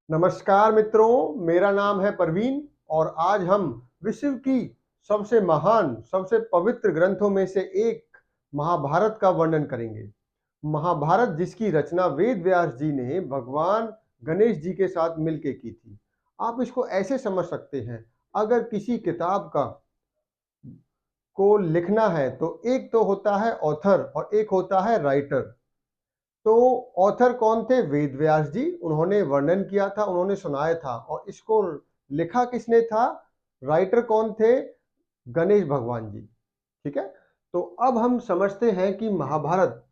नमस्कार मित्रों, मेरा नाम है परवीन और आज हम विश्व की सबसे महान, सबसे पवित्र ग्रंथों में से एक महाभारत का वर्णन करेंगे। महाभारत जिसकी रचना वेद व्यास जी ने भगवान गणेश जी के साथ मिलकर की थी। आप इसको ऐसे समझ सकते हैं, अगर किसी किताब को लिखना है तो एक तो होता है ऑथर और एक होता है राइटर। तो ऑथर कौन थे? वेद व्यास जी। उन्होंने वर्णन किया था, उन्होंने सुनाया था। और इसको लिखा किसने था? राइटर कौन थे? गणेश भगवान जी। ठीक है। तो अब हम समझते हैं कि महाभारत,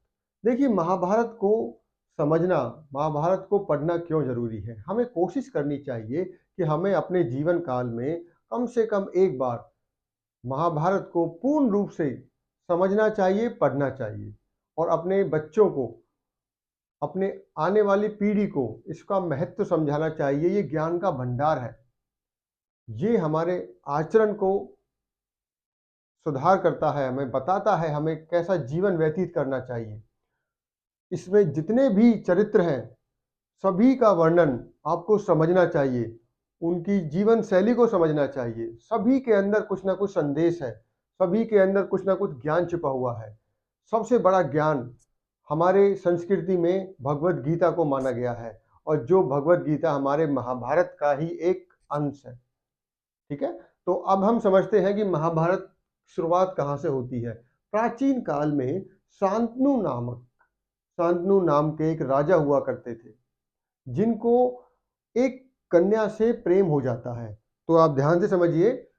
देखिए महाभारत को समझना, महाभारत को पढ़ना क्यों जरूरी है। हमें कोशिश करनी चाहिए कि हमें अपने जीवन काल में कम से कम एक बार महाभारत को पूर्ण रूप से समझना चाहिए, पढ़ना चाहिए और अपने बच्चों को, अपने आने वाली पीढ़ी को इसका महत्व समझाना चाहिए। ये ज्ञान का भंडार है, ये हमारे आचरण को सुधार करता है, हमें बताता है हमें कैसा जीवन व्यतीत करना चाहिए। इसमें जितने भी चरित्र हैं सभी का वर्णन आपको समझना चाहिए, उनकी जीवन शैली को समझना चाहिए। सभी के अंदर कुछ ना कुछ संदेश है, सभी के अंदर कुछ ना कुछ ज्ञान छिपा हुआ है। सबसे बड़ा ज्ञान हमारे संस्कृति में भगवत गीता को माना गया है और जो भगवत गीता हमारे महाभारत का ही एक अंश है। ठीक है। तो अब हम समझते हैं कि महाभारत शुरुआत कहाँ से होती है। प्राचीन काल में शांतनु नाम के एक राजा हुआ करते थे, जिनको एक कन्या से प्रेम हो जाता है। तो आप ध्यान से समझिए,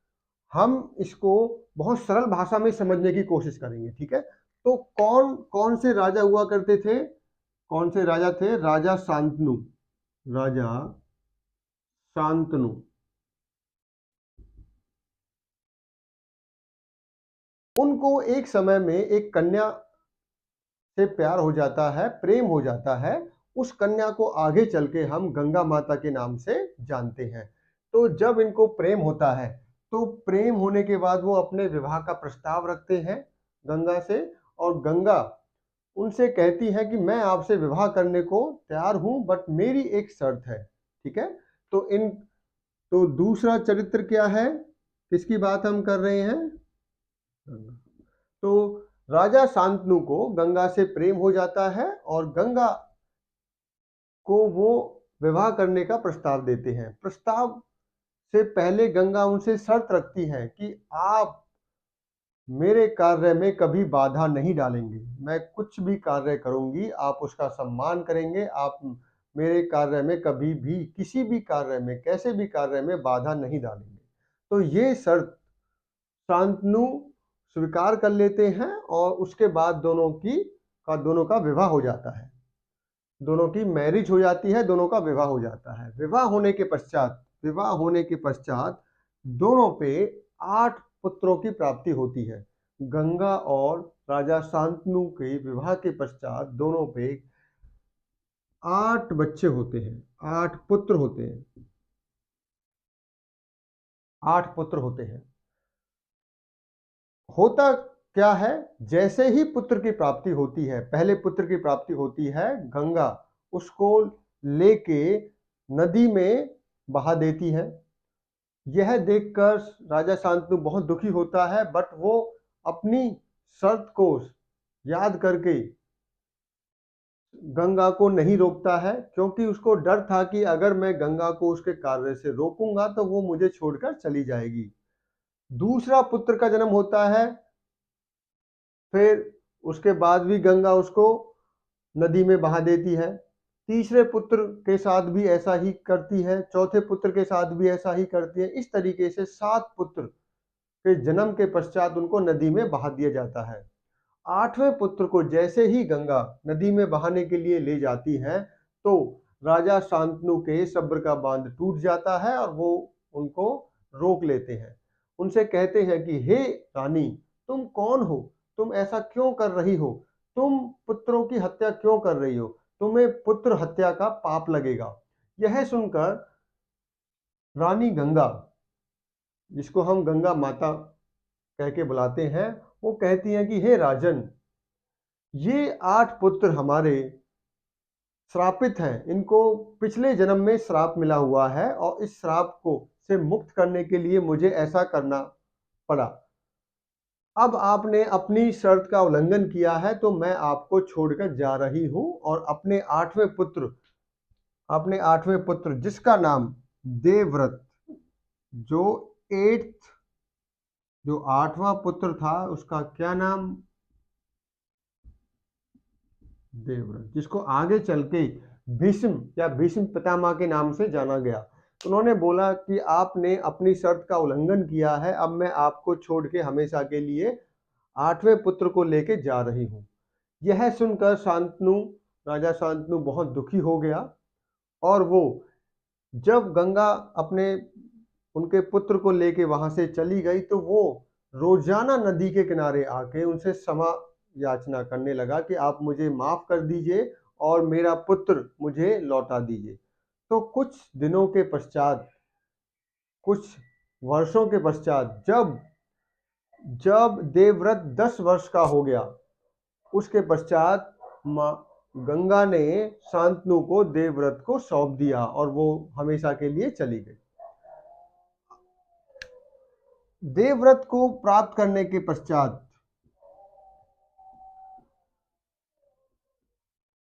हम इसको बहुत सरल भाषा में समझने की कोशिश करेंगे। ठीक है। तो कौन कौन से राजा हुआ करते थे? कौन से राजा थे? राजा शांतनु। राजा शांतनु। उनको एक समय में एक कन्या से प्यार हो जाता है, प्रेम हो जाता है। उस कन्या को आगे चल के हम गंगा माता के नाम से जानते हैं। तो जब इनको प्रेम होता है, तो प्रेम होने के बाद वो अपने विवाह का प्रस्ताव रखते हैं गंगा से, और गंगा उनसे कहती है कि मैं आपसे विवाह करने को तैयार हूं, बट मेरी एक शर्त है। ठीक है। तो दूसरा चरित्र क्या है, किसकी बात हम कर रहे हैं? तो राजा शांतनु को गंगा से प्रेम हो जाता है और गंगा को वो विवाह करने का प्रस्ताव देते हैं। प्रस्ताव से पहले गंगा उनसे शर्त रखती है कि आप मेरे कार्य में कभी बाधा नहीं डालेंगे। मैं कुछ भी कार्य करूंगी आप उसका सम्मान करेंगे, आप मेरे कार्य में कभी भी, किसी भी कार्य में, कैसे भी कार्य में बाधा नहीं डालेंगे। तो ये शर्त शांतनु स्वीकार कर लेते हैं और उसके बाद दोनों का विवाह हो जाता है। दोनों की मैरिज हो जाती है, दोनों का विवाह हो जाता है। विवाह होने के पश्चात दोनों पे 8 पुत्रों की प्राप्ति होती है। गंगा और राजा शांतनु के विवाह के पश्चात दोनों पे 8 बच्चे होते हैं, 8 पुत्र होते हैं, 8 पुत्र होते हैं। होता क्या है, जैसे ही पुत्र की प्राप्ति होती है, पहले पुत्र की प्राप्ति होती है, गंगा उसको लेके नदी में बहा देती है। यह देखकर राजा शांतनु बहुत दुखी होता है, बट वो अपनी शर्त को याद करके गंगा को नहीं रोकता है, क्योंकि उसको डर था कि अगर मैं गंगा को उसके कार्य से रोकूंगा तो वो मुझे छोड़कर चली जाएगी। दूसरा पुत्र का जन्म होता है, फिर उसके बाद भी गंगा उसको नदी में बहा देती है। तीसरे पुत्र के साथ भी ऐसा ही करती है, चौथे पुत्र के साथ भी ऐसा ही करती है। इस तरीके से 7 पुत्र के जन्म के पश्चात उनको नदी में बहा दिया जाता है। 8वें पुत्र को जैसे ही गंगा नदी में बहाने के लिए ले जाती है, तो राजा शांतनु के सब्र का बांध टूट जाता है और वो उनको रोक लेते हैं। उनसे कहते हैं कि हे रानी, तुम कौन हो? तुम ऐसा क्यों कर रही हो? तुम पुत्रों की हत्या क्यों कर रही हो? तुम्हें पुत्र हत्या का पाप लगेगा। यह सुनकर रानी गंगा, जिसको हम गंगा माता कह के बुलाते हैं, वो कहती हैं कि हे राजन, ये 8 पुत्र हमारे श्रापित हैं, इनको पिछले जन्म में श्राप मिला हुआ है और इस श्राप को से मुक्त करने के लिए मुझे ऐसा करना पड़ा। अब आपने अपनी शर्त का उल्लंघन किया है तो मैं आपको छोड़कर जा रही हूं और अपने आठवें पुत्र जिसका नाम देवव्रत, जो एट्थ जो आठवां पुत्र था उसका क्या नाम, देवव्रत, जिसको आगे चल के भीष्म या भीष्म पितामह के नाम से जाना गया। उन्होंने बोला कि आपने अपनी शर्त का उल्लंघन किया है, अब मैं आपको छोड़ के हमेशा के लिए आठवें पुत्र को लेके जा रही हूँ। यह सुनकर राजा शांतनु बहुत दुखी हो गया और वो जब गंगा अपने उनके पुत्र को लेके वहां से चली गई तो वो रोजाना नदी के किनारे आके उनसे क्षमा याचना करने लगा कि आप मुझे माफ कर दीजिए और मेरा पुत्र मुझे लौटा दीजिए। तो कुछ वर्षों के पश्चात जब जब देवव्रत 10 वर्ष का हो गया, उसके पश्चात माँ गंगा ने शांतनु को देवव्रत को सौंप दिया और वो हमेशा के लिए चली गई। देवव्रत को प्राप्त करने के पश्चात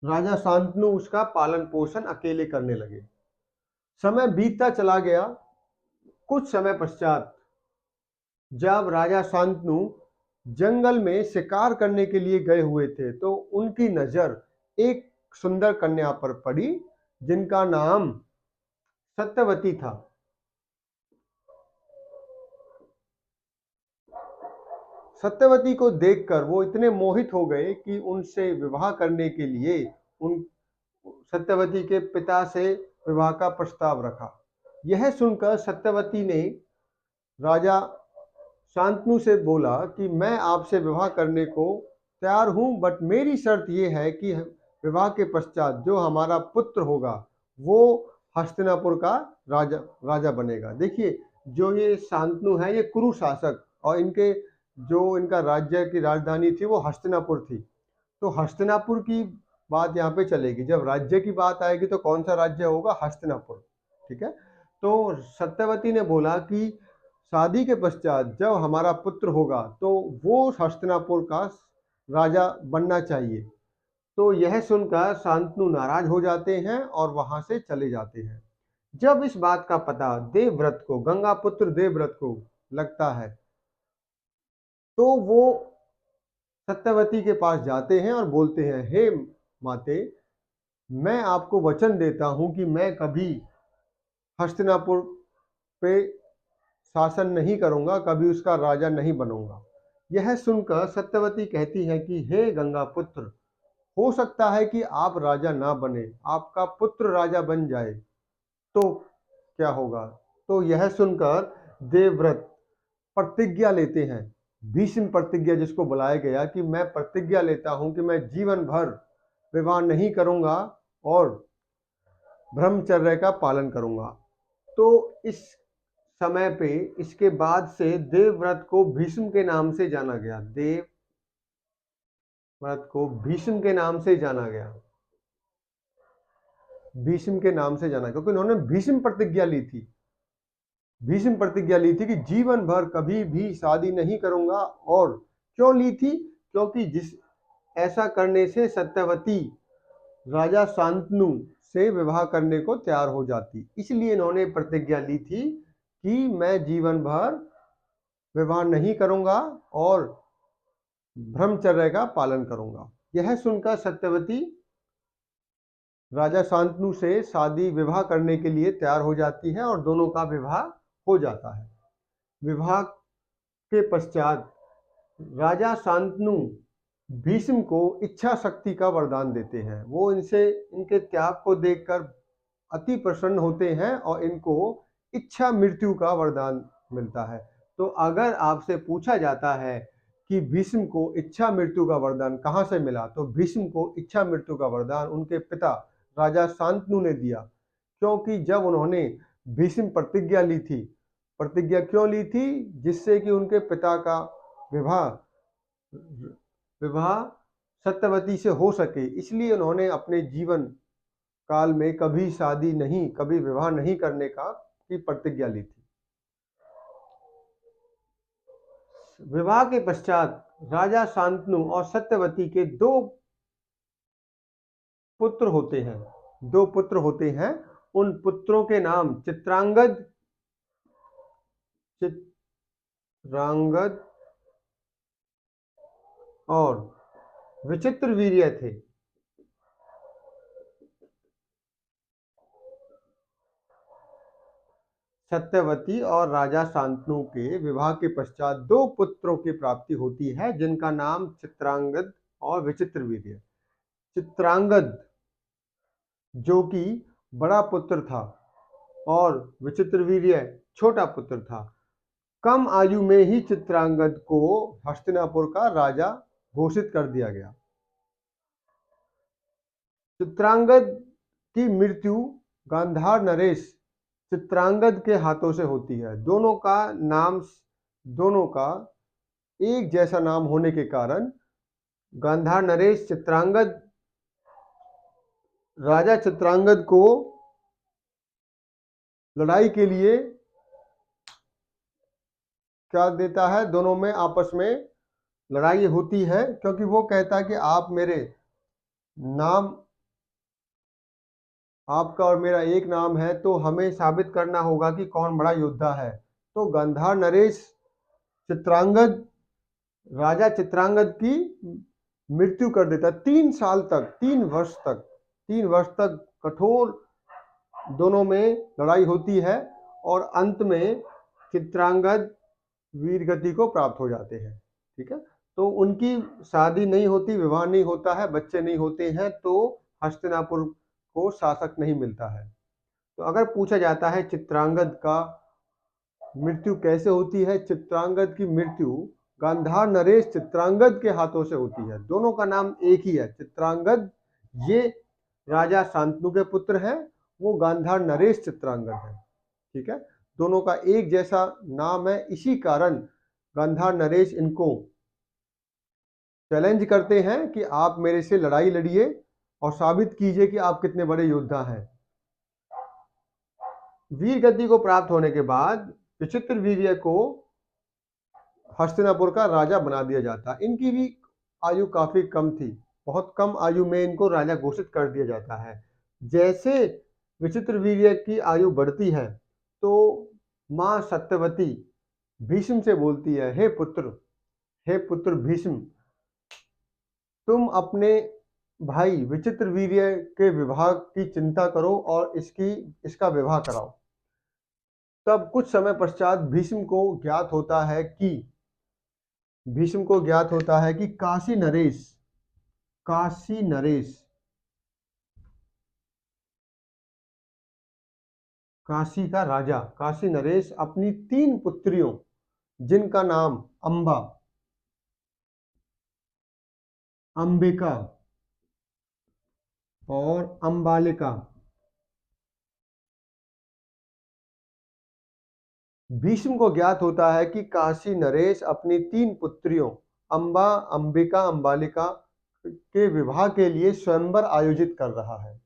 राजा शांतनु उसका पालन पोषण अकेले करने लगे। समय बीतता चला गया। कुछ समय पश्चात जब राजा शांतनु जंगल में शिकार करने के लिए गए हुए थे तो उनकी नजर एक सुंदर कन्या पर पड़ी जिनका नाम सत्यवती था। सत्यवती को देखकर वो इतने मोहित हो गए कि उनसे विवाह करने के लिए उन सत्यवती के पिता से विवाह का प्रस्ताव रखा। यह सुनकर सत्यवती ने राजा शांतनु से बोला कि मैं आपसे विवाह करने को तैयार हूं, बट मेरी शर्त यह है कि विवाह के पश्चात जो हमारा पुत्र होगा वो हस्तिनापुर का राजा बनेगा। देखिए, जो ये शांतनु है ये कुरु शासक और इनका राज्य की राजधानी थी वो हस्तिनापुर थी। तो हस्तिनापुर की बात यहाँ पे चलेगी। जब राज्य की बात आएगी तो कौन सा राज्य होगा? हस्तिनापुर। ठीक है। तो सत्यवती ने बोला कि शादी के पश्चात जब हमारा पुत्र होगा तो वो हस्तिनापुर का राजा बनना चाहिए। तो यह सुनकर शांतनु नाराज हो जाते हैं और वहां से चले जाते हैं। जब इस बात का पता देवव्रत को, गंगा पुत्र देवव्रत को लगता है तो वो सत्यवती के पास जाते हैं और बोलते हैं, हे माते, मैं आपको वचन देता हूं कि मैं कभी हस्तिनापुर पे शासन नहीं करूंगा, कभी उसका राजा नहीं बनूंगा। यह सुनकर सत्यवती कहती है कि हे गंगा पुत्र, हो सकता है कि आप राजा ना बने, आपका पुत्र राजा बन जाए तो क्या होगा? तो यह सुनकर देवव्रत प्रतिज्ञा लेते हैं, भीष्म प्रतिज्ञा जिसको बुलाया गया कि मैं प्रतिज्ञा लेता हूं कि मैं जीवन भर विवाह नहीं करूंगा और ब्रह्मचर्य का पालन करूंगा। तो इस समय पे इसके बाद से देवव्रत को भीष्म के नाम से जाना गया। देवव्रत को भीष्म के नाम से जाना गया, भीष्म के नाम से जाना, क्योंकि उन्होंने भीष्म प्रतिज्ञा ली थी। भीष्म प्रतिज्ञा ली थी कि जीवन भर कभी भी शादी नहीं करूंगा। और क्यों ली थी? क्योंकि ऐसा करने से सत्यवती राजा शांतनु से विवाह करने को तैयार हो जाती, इसलिए इन्होंने प्रतिज्ञा ली थी कि मैं जीवन भर विवाह नहीं करूंगा और ब्रह्मचर्य का पालन करूंगा। यह सुनकर सत्यवती राजा शांतनु से शादी विवाह करने के लिए तैयार हो जाती है और दोनों का विवाह हो जाता है। विवाह के पश्चात राजा शांतनु भीष्म को इच्छा शक्ति का वरदान देते हैं। वो इनके त्याग को देखकर अति प्रसन्न होते हैं और इनको इच्छा मृत्यु का वरदान मिलता है। तो अगर आपसे पूछा जाता है कि भीष्म को इच्छा मृत्यु का वरदान कहाँ से मिला, तो भीष्म को इच्छा मृत्यु का वरदान उनके पिता राजा शांतनु ने दिया। क्योंकि जब उन्होंने भीष्म प्रतिज्ञा ली थी, प्रतिज्ञा क्यों ली थी? जिससे कि उनके पिता का विवाह सत्यवती से हो सके, इसलिए उन्होंने अपने जीवन काल में कभी शादी नहीं, कभी विवाह नहीं करने की प्रतिज्ञा ली थी। विवाह के पश्चात राजा शांतनु और सत्यवती के दो पुत्र होते हैं। उन पुत्रों के नाम चित्रांगद और विचित्रवीर्य थे। सत्यवती और राजा शांतनु के विवाह के पश्चात दो पुत्रों की प्राप्ति होती है, जिनका नाम चित्रांगद और विचित्रवीर्य। चित्रांगद जो कि बड़ा पुत्र था और विचित्रवीर्य छोटा पुत्र था। कम आयु में ही चित्रांगद को हस्तिनापुर का राजा घोषित कर दिया गया। चित्रांगद की मृत्यु गांधार नरेश चित्रांगद के हाथों से होती है। दोनों का एक जैसा नाम होने के कारण गांधार नरेश राजा चित्रांगद को लड़ाई के लिए क्या देता है, दोनों में आपस में लड़ाई होती है, क्योंकि वो कहता है कि आप मेरे नाम, आपका और मेरा एक नाम है, तो हमें साबित करना होगा कि कौन बड़ा योद्धा है। तो गांधार नरेश राजा चित्रांगद की मृत्यु कर देता। 3 वर्ष तक कठोर दोनों में लड़ाई होती है और अंत में चित्रांगद वीर गति को प्राप्त हो जाते हैं। ठीक है, तो उनकी शादी नहीं होती, विवाह नहीं होता है, बच्चे नहीं होते हैं, तो हस्तिनापुर को शासक नहीं मिलता है। तो अगर पूछा जाता है चित्रांगद का मृत्यु कैसे होती है, चित्रांगद की मृत्यु गांधार नरेश चित्रांगद के हाथों से होती है। दोनों का नाम एक ही है, चित्रांगद। ये राजा शांतनु के पुत्र हैं, वो गांधार नरेश चित्रांगद है। ठीक है, दोनों का एक जैसा नाम है, इसी कारण गांधार नरेश इनको चैलेंज करते हैं कि आप मेरे से लड़ाई लड़िए और साबित कीजिए कि आप कितने बड़े योद्धा हैं। वीर गद्दी को प्राप्त होने के बाद विचित्रवीर्य को हस्तिनापुर का राजा बना दिया जाता। इनकी भी आयु काफी कम थी, बहुत कम आयु में इनको राजा घोषित कर दिया जाता है। जैसे विचित्रवीर्य की आयु बढ़ती है तो मां सत्यवती भीष्म से बोलती है, हे पुत्र भीष्म, तुम अपने भाई विचित्रवीर्य के विवाह की चिंता करो और इसका विवाह कराओ। तब कुछ समय पश्चात भीष्म को ज्ञात होता है कि काशी का राजा काशी नरेश अपनी 3 पुत्रियों, जिनका नाम अंबा, अंबिका और अंबालिका, भीष्म को ज्ञात होता है कि काशी नरेश अपनी 3 पुत्रियों अंबा, अंबिका, अंबालिका के विवाह के लिए स्वयंवर आयोजित कर रहा है।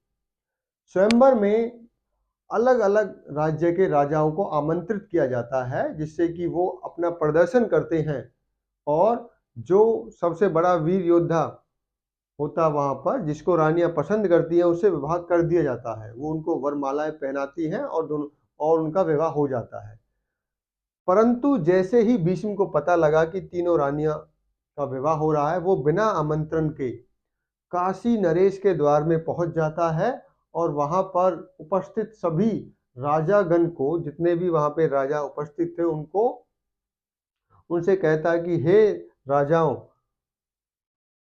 स्वयंवर में अलग अलग राज्य के राजाओं को आमंत्रित किया जाता है, जिससे कि वो अपना प्रदर्शन करते हैं और जो सबसे बड़ा वीर योद्धा होता वहां पर, जिसको रानियां पसंद करती हैं, उससे विवाह कर दिया जाता है। वो उनको वरमालाएं पहनाती हैं और उनका विवाह हो जाता है। परंतु जैसे ही भीष्म को पता लगा कि तीनों रानियां का विवाह हो रहा है, वो बिना आमंत्रण के काशी नरेश के द्वार में पहुंच जाता है और वहां पर उपस्थित सभी राजागण को, जितने भी वहां पे राजा उपस्थित थे, उनसे कहता है कि हे राजाओं,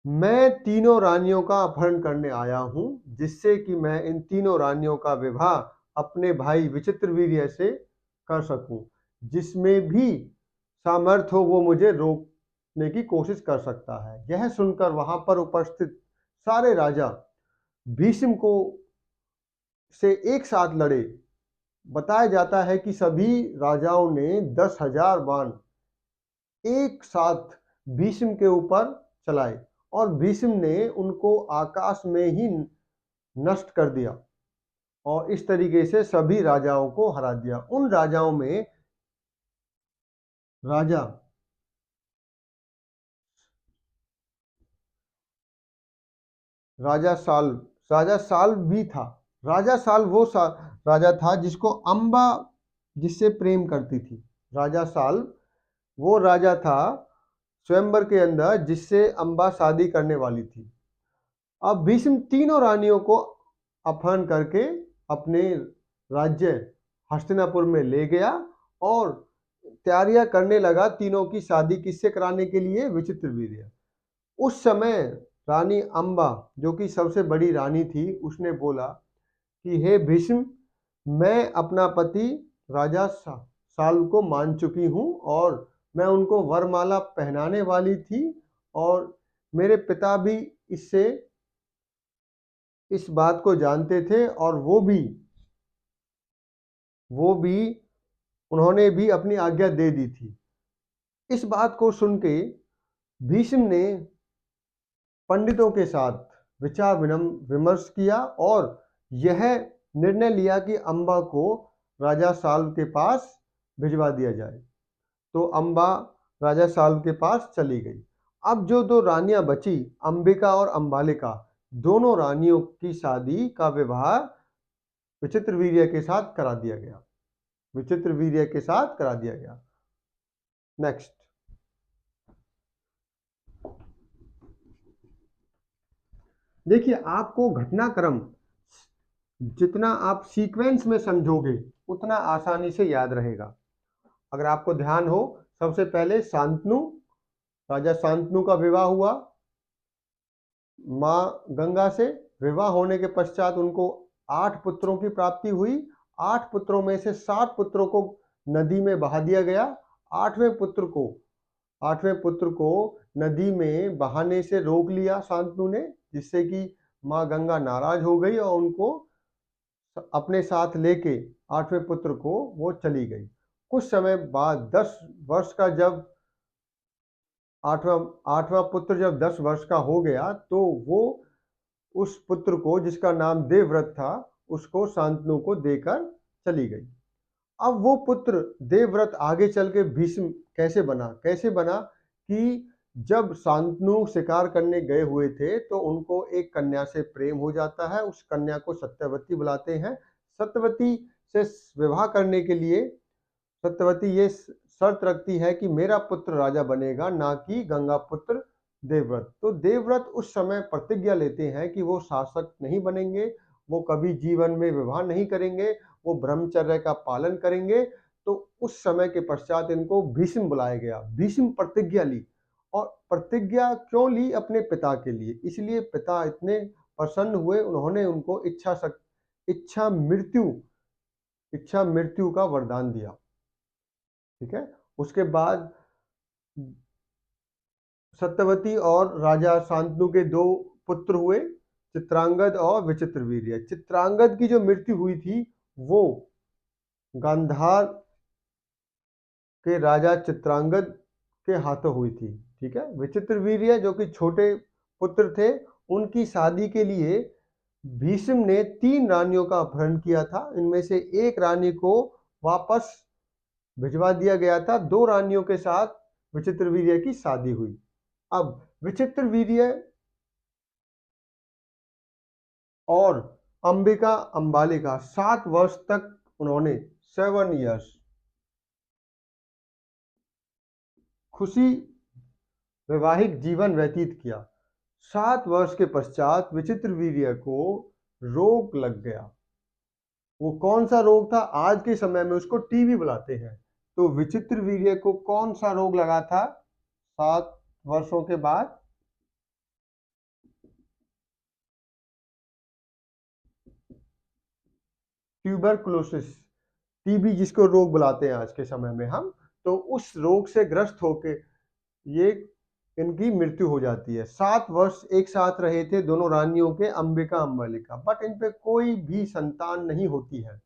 मैं तीनों रानियों का अपहरण करने आया हूं, जिससे कि मैं इन तीनों रानियों का विवाह अपने भाई विचित्रवीर्य से कर सकूं। जिसमें भी सामर्थ्य हो वो मुझे रोकने की कोशिश कर सकता है। यह सुनकर वहां पर उपस्थित सारे राजा भीष्म को से एक साथ लड़े। बताया जाता है कि सभी राजाओं ने 10,000 बाण एक साथ भीष्म के ऊपर चलाए और भीष्म ने उनको आकाश में ही नष्ट कर दिया। और इस तरीके से सभी राजाओं को हरा दिया। उन राजाओं में राजा राजा साल भी था। राजा साल वो राजा था जिसको अम्बा जिससे प्रेम करती थी। राजा साल वो राजा था स्वयंवर के अंदर जिससे अम्बा शादी करने वाली थी। अब भीष्म तीनों रानियों को अपहरण करके अपने राज्य हस्तिनापुर में ले गया और तैयारियां करने लगा तीनों की शादी किससे कराने के लिए, विचित्रवीर्य। उस समय रानी अम्बा जो कि सबसे बड़ी रानी थी, उसने बोला कि हे भीष्म, मैं अपना पति राजा साल को मान चुकी हूँ और मैं उनको वरमाला पहनाने वाली थी और मेरे पिता भी इससे इस बात को जानते थे और वो भी उन्होंने भी अपनी आज्ञा दे दी थी। इस बात को सुन के भीष्म ने पंडितों के साथ विचार विमर्श किया और यह निर्णय लिया कि अम्बा को राजा साल के पास भिजवा दिया जाए। तो अम्बा राजा साल के पास चली गई। अब जो दो रानियां बची, अंबिका और अंबालिका, दोनों रानियों की शादी का विवाह विचित्रवीर्य के साथ करा दिया गया। विचित्रवीर्य के साथ करा दिया गया। नेक्स्ट, देखिए आपको घटनाक्रम जितना आप सीक्वेंस में समझोगे उतना आसानी से याद रहेगा। अगर आपको ध्यान हो, सबसे पहले शांतनु, राजा शांतनु का विवाह हुआ माँ गंगा से। विवाह होने के पश्चात उनको 8 पुत्रों की प्राप्ति हुई। 8 पुत्रों में से 7 पुत्रों को नदी में बहा दिया गया। 8वें पुत्र को नदी में बहाने से रोक लिया शांतनु ने, जिससे कि माँ गंगा नाराज हो गई और उनको अपने साथ लेके 8वें पुत्र को वो चली गई। कुछ समय बाद 10 वर्ष का जब आठवां पुत्र जब 10 वर्ष का हो गया तो वो उस पुत्र को, जिसका नाम देवव्रत था, उसको शांतनु को देकर चली गई। अब वो पुत्र देवव्रत आगे चल के भीष्म कैसे बना कि जब शांतनु शिकार करने गए हुए थे तो उनको एक कन्या से प्रेम हो जाता है। उस कन्या को सत्यवती बुलाते हैं। सत्यवती से विवाह करने के लिए सत्यवती ये शर्त रखती है कि मेरा पुत्र राजा बनेगा, ना कि गंगा पुत्र देवव्रत। तो देवव्रत उस समय प्रतिज्ञा लेते हैं कि वो शासक नहीं बनेंगे, वो कभी जीवन में विवाह नहीं करेंगे, वो ब्रह्मचर्य का पालन करेंगे। तो उस समय के पश्चात इनको भीष्म बुलाया गया। भीष्म प्रतिज्ञा ली, और प्रतिज्ञा क्यों ली? अपने पिता के लिए। इसलिए पिता इतने प्रसन्न हुए, उन्होंने उनको इच्छा मृत्यु का वरदान दिया। ठीक है। उसके बाद सत्यवती और राजा शांतनु के 2 पुत्र हुए, चित्रांगद और विचित्रवीर्य। चित्रांगद की जो मृत्यु हुई थी वो गांधार के राजा चित्रांगद के हाथों हुई थी। ठीक है। विचित्रवीर्य जो कि छोटे पुत्र थे, उनकी शादी के लिए भीष्म ने 3 रानियों का अपहरण किया था। इनमें से एक रानी को वापस भिजवा दिया गया था। 2 रानियों के साथ विचित्रवीर्य की शादी हुई। अब विचित्रवीर्य और अंबिका अंबालिका 7 वर्ष तक उन्होंने 7 इयर्स खुशी वैवाहिक जीवन व्यतीत किया। 7 वर्ष के पश्चात विचित्रवीर्य को रोग लग गया। वो कौन सा रोग था? आज के समय में उसको टीबी बुलाते हैं। तो विचित्रवीर्य को कौन सा रोग लगा था 7 वर्षों के बाद? ट्यूबरकुलोसिस, टीबी जिसको रोग बुलाते हैं आज के समय में हम। तो उस रोग से ग्रस्त होके ये इनकी मृत्यु हो जाती है। 7 वर्ष एक साथ रहे थे दोनों रानियों के, अंबिका अंबालिका, बट इन पे कोई भी संतान नहीं होती है,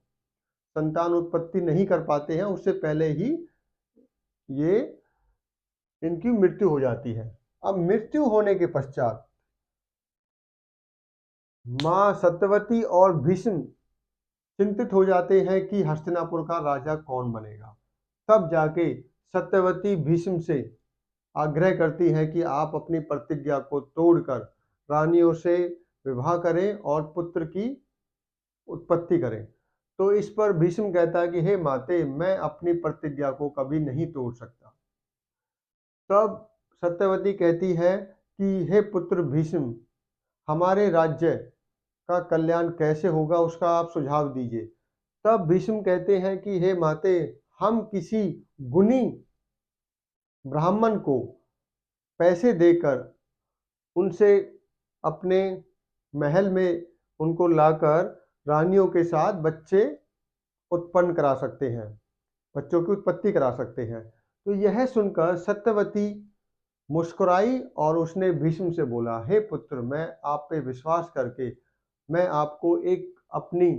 संतान उत्पत्ति नहीं कर पाते हैं। उससे पहले ही ये इनकी मृत्यु हो जाती है। अब मृत्यु होने के पश्चात मां सत्यवती और भीष्म चिंतित हो जाते हैं कि हस्तिनापुर का राजा कौन बनेगा। तब जाके सत्यवती भीष्म से आग्रह करती है कि आप अपनी प्रतिज्ञा को तोड़कर रानियों से विवाह करें और पुत्र की उत्पत्ति करें। तो इस पर भीष्म कहता है कि हे माते, मैं अपनी प्रतिज्ञा को कभी नहीं तोड़ सकता। तब सत्यवती कहती है कि हे पुत्र भीष्म, हमारे राज्य का कल्याण कैसे होगा, उसका आप सुझाव दीजिए। तब भीष्म कहते हैं कि हे माते, हम किसी गुणी ब्राह्मण को पैसे देकर उनसे अपने महल में उनको लाकर रानियों के साथ बच्चे उत्पन्न करा सकते हैं, बच्चों की उत्पत्ति करा सकते हैं। तो यह सुनकर सत्यवती मुस्कुराई और उसने भीष्म से बोला, हे पुत्र, मैं आप पे विश्वास करके मैं आपको एक अपनी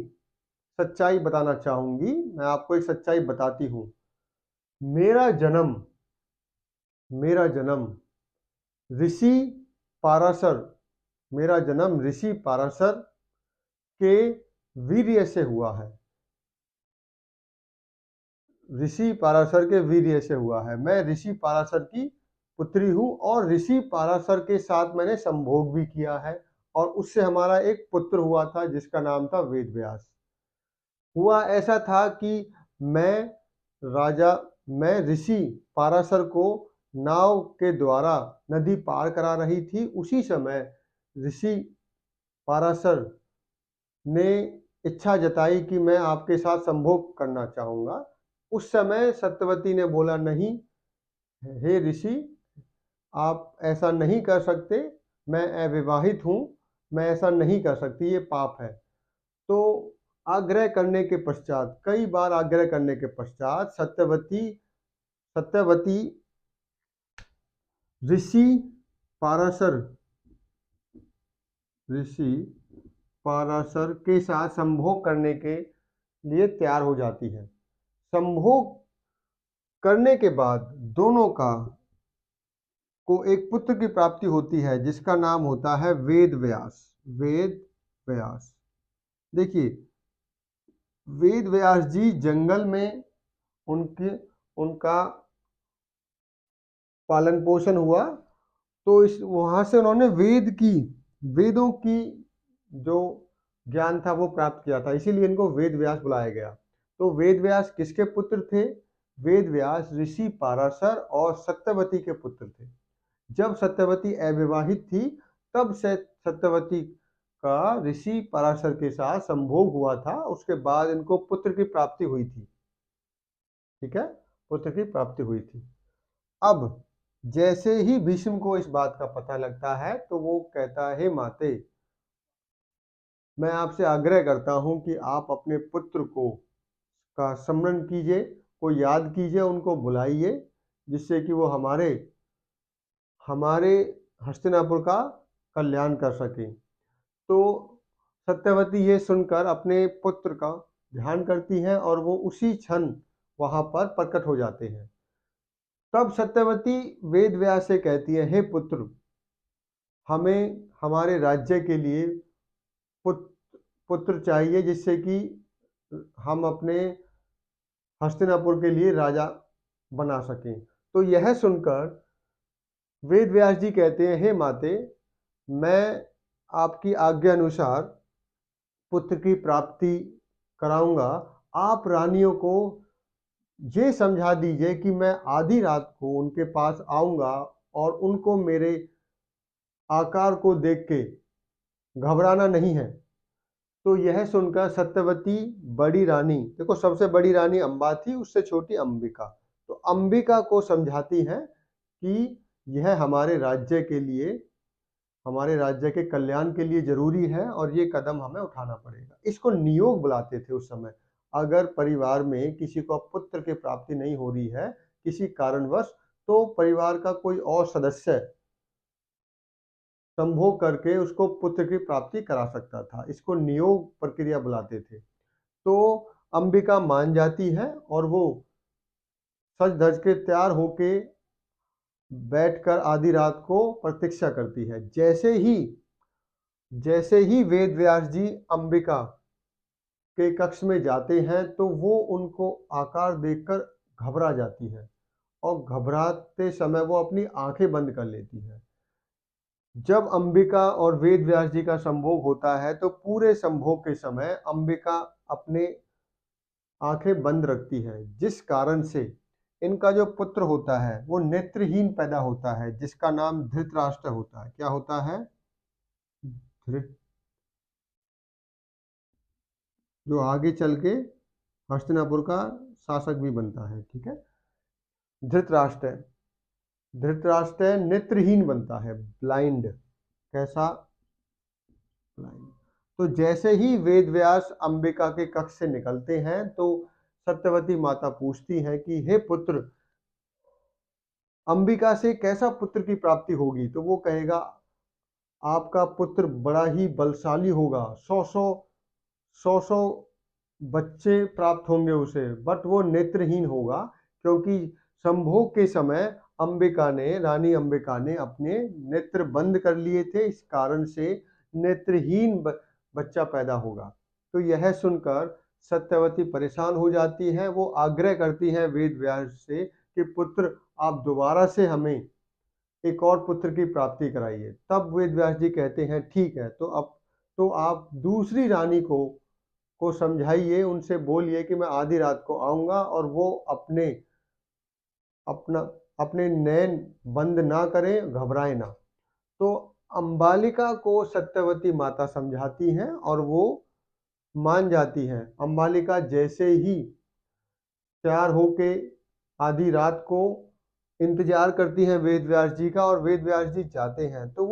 सच्चाई बताना चाहूंगी। मैं आपको एक सच्चाई बताती हूँ। मेरा जन्म मेरा जन्म ऋषि पाराशर मेरा जन्म ऋषि पाराशर के वीर्य से हुआ है। ऋषि पाराशर के वीर्य से हुआ है। मैं ऋषि पाराशर की पुत्री हूँ और ऋषि पाराशर के साथ मैंने संभोग भी किया है और उससे हमारा एक पुत्र हुआ था जिसका नाम था वेदव्यास। हुआ ऐसा था कि मैं राजा मैं ऋषि पाराशर को नाव के द्वारा नदी पार करा रही थी। उसी समय ऋषि पाराशर ने इच्छा जताई कि मैं आपके साथ संभोग करना चाहूँगा। उस समय सत्यवती ने बोला, नहीं हे ऋषि, आप ऐसा नहीं कर सकते, मैं अविवाहित हूँ, मैं ऐसा नहीं कर सकती, ये पाप है। तो आग्रह करने के पश्चात, कई बार आग्रह करने के पश्चात सत्यवती ऋषि पाराशर ऋषि पाराशर के साथ संभोग करने के लिए तैयार हो जाती है। संभोग करने के बाद दोनों को एक पुत्र की प्राप्ति होती है जिसका नाम होता है वेद व्यास। वेद व्यास, देखिए, वेद व्यास जी जंगल में उनका पालन पोषण हुआ। तो इस वहां से उन्होंने वेदों की जो ज्ञान था वो प्राप्त किया था, इसीलिए इनको वेद व्यास बुलाया गया। तो वेद व्यास किसके पुत्र थे? वेद व्यास ऋषि पाराशर और सत्यवती के पुत्र थे। जब सत्यवती अविवाहित थी तब से सत्यवती का ऋषि पराशर के साथ संभोग हुआ था। उसके बाद इनको पुत्र की प्राप्ति हुई थी। ठीक है, पुत्र की प्राप्ति हुई थी। अब जैसे ही भीष्म को इस बात का पता लगता है तो वो कहता है, हे माते, मैं आपसे आग्रह करता हूं कि आप अपने पुत्र का स्मरण कीजिए, को याद कीजिए, उनको बुलाइए, जिससे कि वो हमारे हस्तिनापुर का कल्याण कर सके। तो सत्यवती ये सुनकर अपने पुत्र का ध्यान करती हैं और वो उसी क्षण वहां पर प्रकट हो जाते हैं। तब सत्यवती वेद व्यास से कहती है, हे पुत्र, हमें हमारे राज्य के लिए पुत्र चाहिए जिससे कि हम अपने हस्तिनापुर के लिए राजा बना सकें। तो यह सुनकर वेद व्यास जी कहते हैं, हे माते, मैं आपकी आज्ञा अनुसार पुत्र की प्राप्ति कराऊंगा। आप रानियों को ये समझा दीजिए कि मैं आधी रात को उनके पास आऊंगा और उनको मेरे आकार को देख के घबराना नहीं है। तो यह सुनकर सत्यवती बड़ी रानी, देखो सबसे बड़ी रानी अंबा थी, उससे छोटी अंबिका, तो अंबिका को समझाती हैं कि यह हमारे राज्य के कल्याण के लिए जरूरी है और ये कदम हमें उठाना पड़ेगा। इसको नियोग बुलाते थे उस समय। अगर परिवार में किसी को पुत्र की प्राप्ति नहीं हो रही है किसी कारणवश, तो परिवार का कोई और सदस्य संभोग करके उसको पुत्र की प्राप्ति करा सकता था। इसको नियोग प्रक्रिया बुलाते थे। तो अंबिका मान जाती है और वो सज धज के तैयार होके बैठकर आधी रात को प्रतीक्षा करती है। जैसे ही वेद व्यास जी अंबिका के कक्ष में जाते हैं तो वो उनको आकार देखकर घबरा जाती है और घबराते समय वो अपनी आंखें बंद कर लेती है। जब अंबिका और वेद व्यास जी का संभोग होता है तो पूरे संभोग के समय अंबिका अपने आंखें बंद रखती है, जिस कारण से इनका जो पुत्र होता है वो नेत्रहीन पैदा होता है, जिसका नाम धृतराष्ट्र होता है। क्या होता है? धृत, जो आगे चल के हस्तिनापुर का शासक भी बनता है। ठीक है, धृतराष्ट्र। धृतराष्ट्र नेत्रहीन बनता है, ब्लाइंड। कैसा? ब्लाइंड। तो जैसे ही वेद व्यास अंबिका के कक्ष से निकलते हैं तो सत्यवती माता पूछती है कि हे पुत्र, अंबिका से कैसा पुत्र की प्राप्ति होगी? तो वो कहेगा आपका पुत्र बड़ा ही बलशाली होगा, सौ सौ बच्चे प्राप्त होंगे उसे, बट वो नेत्रहीन होगा, क्योंकि संभोग के समय अंबिका ने, रानी अंबिका ने अपने नेत्र बंद कर लिए थे, इस कारण से नेत्रहीन बच्चा पैदा होगा। तो यह सुनकर सत्यवती परेशान हो जाती है। वो आग्रह करती है वेद व्यास से कि पुत्र, आप दोबारा से हमें एक और पुत्र की प्राप्ति कराइए। तब वेद व्यास जी कहते हैं ठीक है, तो आप दूसरी रानी को समझाइए, उनसे बोलिए कि मैं आधी रात को आऊंगा और वो अपने नैन बंद ना करें, घबराए ना। तो अंबालिका को सत्यवती माता समझाती हैं और वो मान जाती हैं। अंबालिका जैसे ही तैयार होके आधी रात को इंतजार करती हैं वेद व्यास जी का, और वेद व्यास जी जाते हैं तो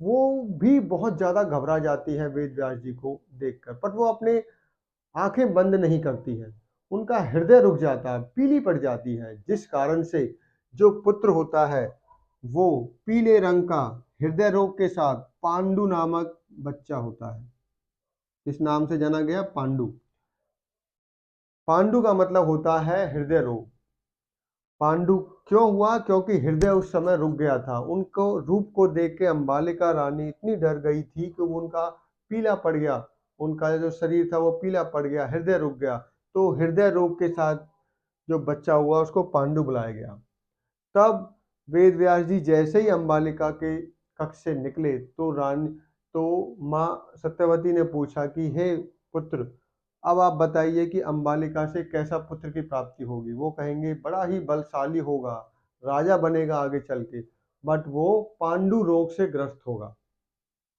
वो भी बहुत ज्यादा घबरा जाती है वेद व्यास जी को देखकर, पर वो अपने आंखें बंद नहीं करती हैं। उनका हृदय रुक जाता है, पीली पड़ जाती है, जिस कारण से जो पुत्र होता है वो पीले रंग का हृदय रोग के साथ पांडु नामक बच्चा होता है। इस नाम से जाना गया पांडु। पांडु का मतलब होता है हृदय रोग। पांडु क्यों हुआ? क्योंकि हृदय उस समय रुक गया था। उनको रूप को देख के अंबालिका रानी इतनी डर गई थी कि वो उनका पीला पड़ गया, उनका जो शरीर था वो पीला पड़ गया, हृदय रुक गया। तो हृदय रोग के साथ जो बच्चा हुआ उसको पांडु बुलाया गया। तब वेद व्यास जी जैसे ही अंबालिका के कक्ष से निकले तो माँ सत्यवती ने पूछा कि हे पुत्र, अब आप बताइए कि अंबालिका से कैसा पुत्र की प्राप्ति होगी? वो कहेंगे बड़ा ही बलशाली होगा, राजा बनेगा आगे चल के, बट वो पांडु रोग से ग्रस्त होगा।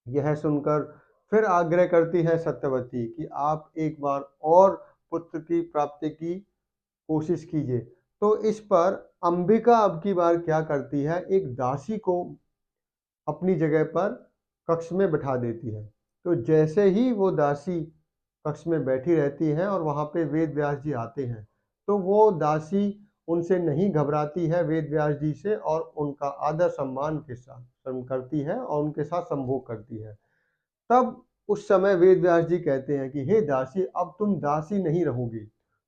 यह सुनकर फिर आग्रह करती है सत्यवती कि आप एक बार और पुत्र की प्राप्ति की कोशिश कीजिए। तो इस पर अंबिका अब की बार क्या करती है, एक दासी को अपनी जगह पर कक्ष में बिठा देती है। तो जैसे ही वो दासी कक्ष में बैठी रहती है और वहाँ पे वेद व्यास जी आते हैं, तो वो दासी उनसे नहीं घबराती है वेद व्यास जी से, और उनका आदर सम्मान के साथ करती है और उनके साथ संभोग करती है। तब उस समय वेद व्यास जी कहते हैं कि हे दासी, अब तुम दासी नहीं रहोगी,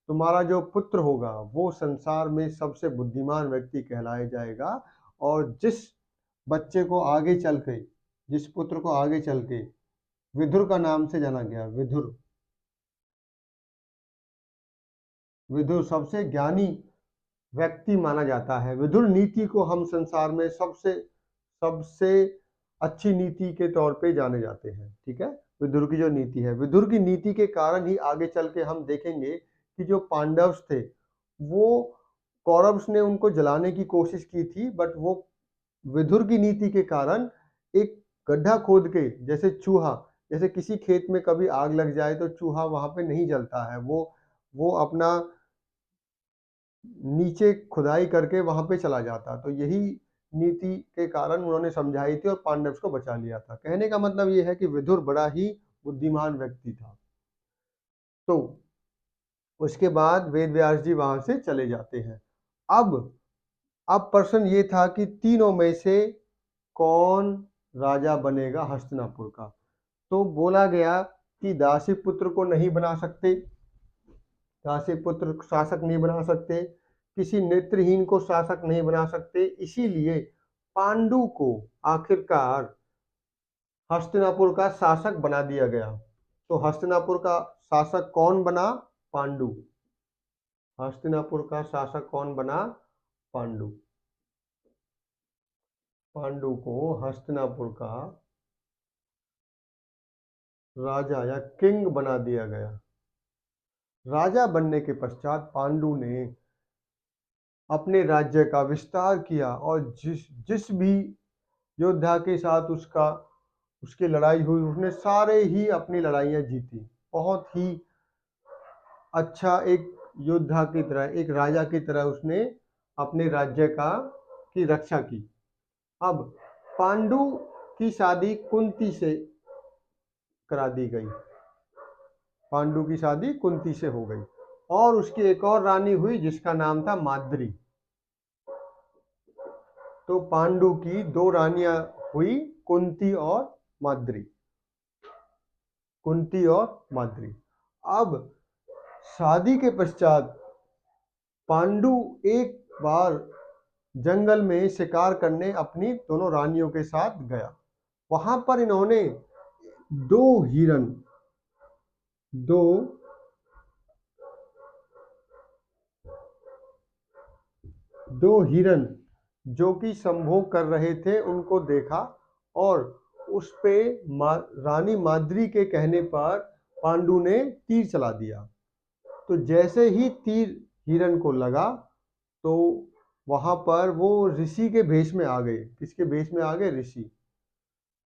तुम्हारा जो पुत्र होगा वो संसार में सबसे बुद्धिमान व्यक्ति कहलाया जाएगा, और जिस पुत्र को आगे चल के विदुर का नाम से जाना गया, विदुर, विदुर सबसे ज्ञानी व्यक्ति माना जाता है। विदुर नीति को हम संसार में सबसे सबसे अच्छी नीति के तौर पे जाने जाते हैं। ठीक है, विदुर की जो नीति है, विदुर की नीति के कारण ही आगे चल के हम देखेंगे कि जो पांडव थे वो कौरव्स ने उनको जलाने की कोशिश की थी, बट वो विदुर की नीति के कारण एक गड्ढा खोद के, जैसे चूहा, जैसे किसी खेत में कभी आग लग जाए तो चूहा वहां पे नहीं जलता है, वो अपना नीचे खुदाई करके वहां पे चला जाता। तो यही नीति के कारण उन्होंने समझाई थी और पांडव को बचा लिया था। कहने का मतलब ये है कि विदुर बड़ा ही बुद्धिमान व्यक्ति था। तो उसके बाद वेद व्यास जी वहां से चले जाते हैं। अब प्रश्न ये था कि तीनों में से कौन राजा बनेगा हस्तिनापुर का? तो बोला गया कि दासी पुत्र को नहीं बना सकते, दासी पुत्र शासक नहीं बना सकते, किसी नेत्रहीन को शासक नहीं बना सकते, इसीलिए पांडु को आखिरकार हस्तिनापुर का शासक बना दिया गया। तो हस्तिनापुर का शासक कौन बना? पांडु। हस्तिनापुर का शासक कौन बना? पांडु। पांडु को हस्तिनापुर का राजा या किंग बना दिया गया। राजा बनने के पश्चात पांडु ने अपने राज्य का विस्तार किया और जिस भी योद्धा के साथ उसकी लड़ाई हुई, उसने सारे ही अपनी लड़ाइयाँ जीती। बहुत ही अच्छा एक योद्धा की तरह, एक राजा की तरह उसने अपने राज्य की रक्षा की। अब पांडु की शादी कुंती से करा दी गई। पांडु की शादी कुंती से हो गई और उसकी एक और रानी हुई जिसका नाम था माद्री। तो पांडु की दो रानियां हुई, कुंती और माद्री। कुंती और माद्री। अब शादी के पश्चात पांडु एक बार जंगल में शिकार करने अपनी दोनों रानियों के साथ गया। वहां पर इन्होंने दो हिरन जो कि संभोग कर रहे थे उनको देखा और उस पे रानी माद्री के कहने पर पांडु ने तीर चला दिया। तो जैसे ही तीर हिरन को लगा तो वहां पर वो ऋषि के भेष में आ गए। किसके भेष में आ गए? ऋषि।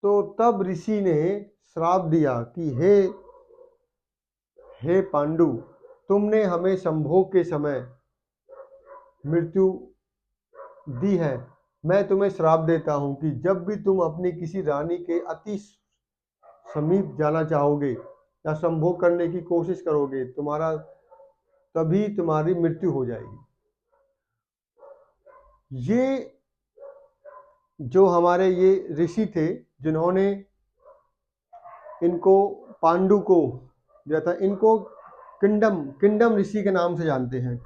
तो तब ऋषि ने श्राप दिया कि हे पांडु, तुमने हमें संभोग के समय मृत्यु दी है। मैं तुम्हें श्राप देता हूं कि जब भी तुम अपनी किसी रानी के अति समीप जाना चाहोगे या संभोग करने की कोशिश करोगे, तभी तुम्हारी मृत्यु हो जाएगी। ये जो हमारे ये ऋषि थे जिन्होंने इनको पांडु को दिया था, इनको किंडम ऋषि के नाम से जानते हैं।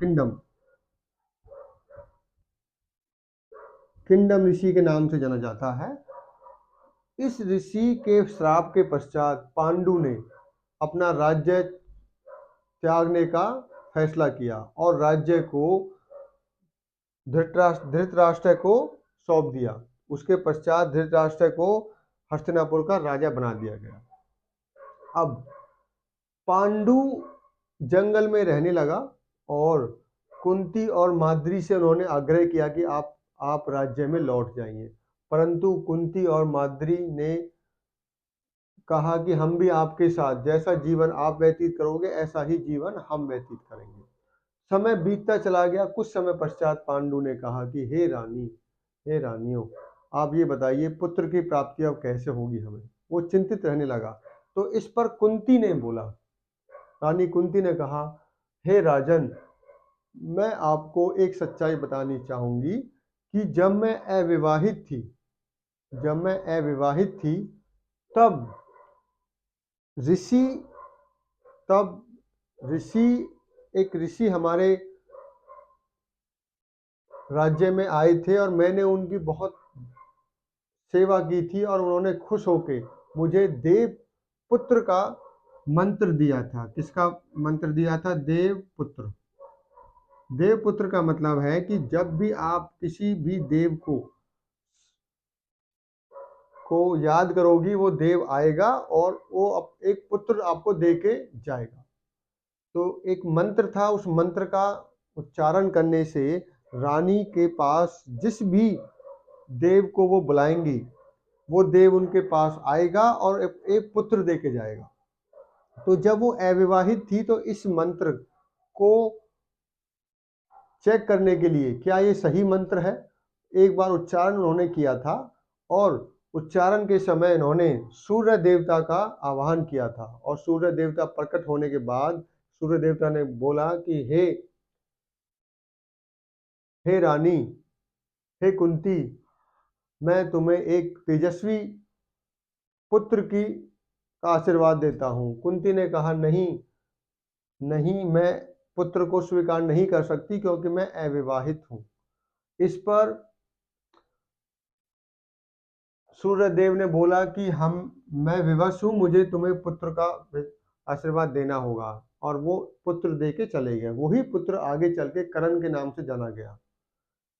किंडम ऋषि के नाम से जाना जाता है। इस ऋषि के श्राप के पश्चात पांडु ने अपना राज्य त्यागने का फैसला किया और राज्य को धृतराष्ट्र को सौंप दिया। उसके पश्चात धृतराष्ट्र को हस्तिनापुर का राजा बना दिया गया। अब पांडु जंगल में रहने लगा और कुंती और माद्री से उन्होंने आग्रह किया कि आप राज्य में लौट जाइए, परंतु कुंती और माद्री ने कहा कि हम भी आपके साथ, जैसा जीवन आप व्यतीत करोगे ऐसा ही जीवन हम व्यतीत करेंगे। समय बीतता चला गया। कुछ समय पश्चात पांडु ने कहा कि हे रानियों, आप ये बताइए पुत्र की प्राप्ति अब कैसे होगी हमें। वो चिंतित रहने लगा। तो इस पर कुंती ने बोला, रानी कुंती ने कहा, हे राजन, मैं आपको एक सच्चाई बतानी चाहूंगी कि जब मैं अविवाहित थी तब एक ऋषि हमारे राज्य में आए थे और मैंने उनकी बहुत सेवा की थी और उन्होंने खुश होकर मुझे देव पुत्र का मंत्र दिया था। किसका मंत्र दिया था? देवपुत्र। देवपुत्र का मतलब है कि जब भी आप किसी भी देव को याद करोगी वो देव आएगा और वो एक पुत्र आपको देके जाएगा। तो एक मंत्र था, उस मंत्र का उच्चारण करने से रानी के पास जिस भी देव को वो बुलाएंगी वो देव उनके पास आएगा और एक पुत्र देके जाएगा। तो जब वो अविवाहित थी तो इस मंत्र को चेक करने के लिए क्या ये सही मंत्र है, एक बार उच्चारण उन्होंने किया था और उच्चारण के समय इन्होंने सूर्य देवता का आवाहन किया था और सूर्य देवता प्रकट होने के बाद सूर्य देवता ने बोला कि हे रानी, हे कुंती, मैं तुम्हें एक तेजस्वी पुत्र का आशीर्वाद देता हूँ। कुंती ने कहा, नहीं, मैं पुत्र को स्वीकार नहीं कर सकती क्योंकि मैं अविवाहित हूँ। इस पर सूर्यदेव ने बोला कि मैं विवश हूँ, मुझे तुम्हें पुत्र का आशीर्वाद देना होगा, और वो पुत्र दे के चले गए। वही पुत्र आगे चल के कर्ण के नाम से जाना गया।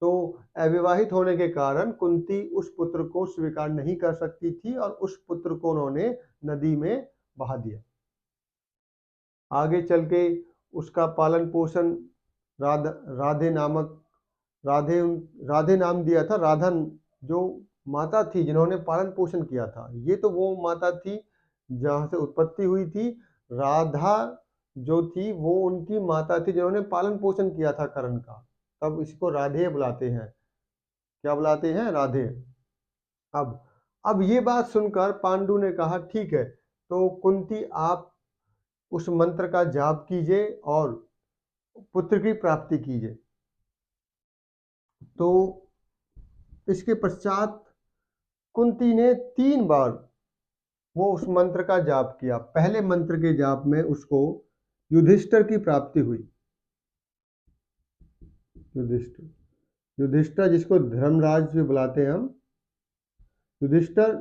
तो अविवाहित होने के कारण कुंती उस पुत्र को स्वीकार नहीं कर सकती थी और उस पुत्र को उन्होंने नदी में बहा दिया। आगे चल के उसका पालन पोषण राधे नामक राधे राधे नाम दिया था। राधा जो माता थी जिन्होंने पालन पोषण किया था, ये तो वो माता थी जहाँ से उत्पत्ति हुई थी। राधा जो थी वो उनकी माता थी जिन्होंने पालन पोषण किया था कर्ण का। तब इसको राधे बुलाते हैं। क्या बुलाते हैं? राधे। अब अब ये बात सुनकर पांडु ने कहा ठीक है, तो कुंती आप उस मंत्र का जाप कीजिए और पुत्र की प्राप्ति कीजिए। तो इसके पश्चात कुंती ने 3 बार वो उस मंत्र का जाप किया। पहले मंत्र के जाप में उसको युधिष्ठिर की प्राप्ति हुई। युधिष्ठिर जिसको धर्मराज भी बुलाते हैं हम। युधिष्ठिर